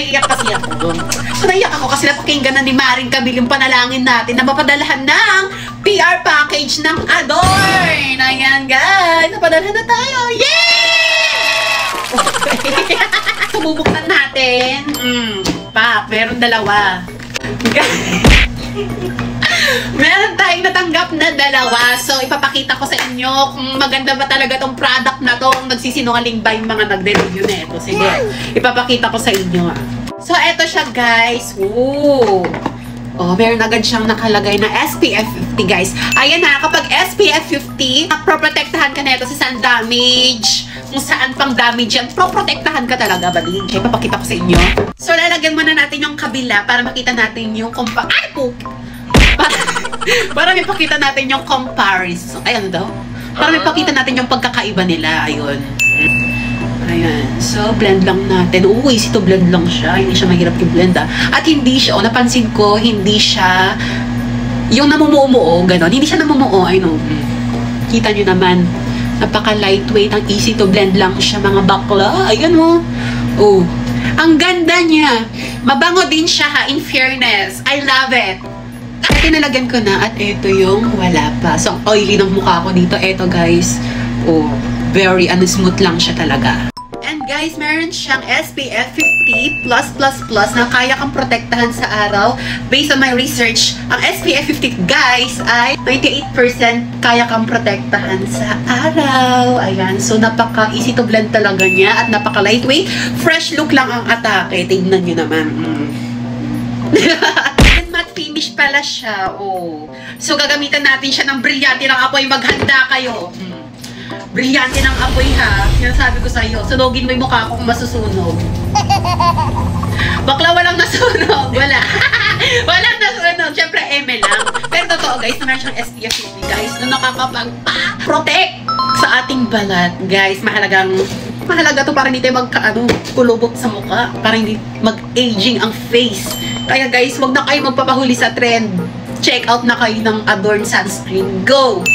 naiiyak kasi ako. So, naiiyak ako kasi napakinggan na ni Maring Camille yung panalangin natin na mapadalahan ng PR package ng Adorn. Ayan, guys. Napadalahan na tayo. Yay! Okay. Sububuksan natin. Meron dalawa. Meron tayong natanggap na dalawa. So, ipapakita ko sa inyo kung maganda ba talaga tong product na to. Kung nagsisinungaling ba yung mga nagde-review na ito. Sige, ipapakita ko sa inyo. So, eto siya, guys. Ooh. Oh, meron agad siyang nakalagay na SPF 50, guys. Ayan na, kapag SPF 50, proprotektahan ka na ito sa sun damage. Kung saan pang damage yan, proprotektahan ka talaga, bali. Okay, papakita ko sa inyo. So, lalagyan muna natin yung kabila para makita natin yung para may pakita natin yung comparison. Ayan daw. Para may pakita natin yung pagkakaiba nila. Ayun. Ayan. So, blend lang natin. Easy to blend lang siya. Hindi siya mahirap i-blend, ah. At hindi siya, napansin ko, hindi siya yung namumuo, gano'n. Hindi siya namumuo. I know. Kita nyo naman. Napaka-lightweight. Ang easy to blend lang siya, mga bakla. Ayan, oh. Ang ganda niya. Mabango din siya, ha, in fairness. I love it. At tinalagyan ko na at ito yung wala pa. So, oily ng mukha ko dito. Ito, guys. Oh, very smooth lang siya talaga. And guys, meron siyang SPF 50+++ na kaya kang protektahan sa araw. Based on my research, ang SPF 50, guys, ay 98% kaya kang protektahan sa araw. Ayan. So, napaka-easy to blend talaga niya at napaka-lightweight. Fresh look lang ang atake. Tignan nyo naman. Matte finish pala siya. Oh. So, gagamitan natin siya ng brilyante ng apoy. Maghanda kayo. Brilyante ng apoy, ha. Sinasabi ko sa'yo. Sunogin mo yung mukha ko kung masusunog. Bakla, walang nasunog. Wala. Walang nasunog. Siyempre, eme lang. Pero totoo, guys, na meron siyang SPF 50, guys, na nakakapag-protect sa ating balat. Guys, mahalaga to para hindi tayo kulubot sa mukha. Para hindi mag-aging ang face. Kaya, guys, wag na kayo magpapahuli sa trend. Check out na kayo ng Adorn Sunscreen. Go!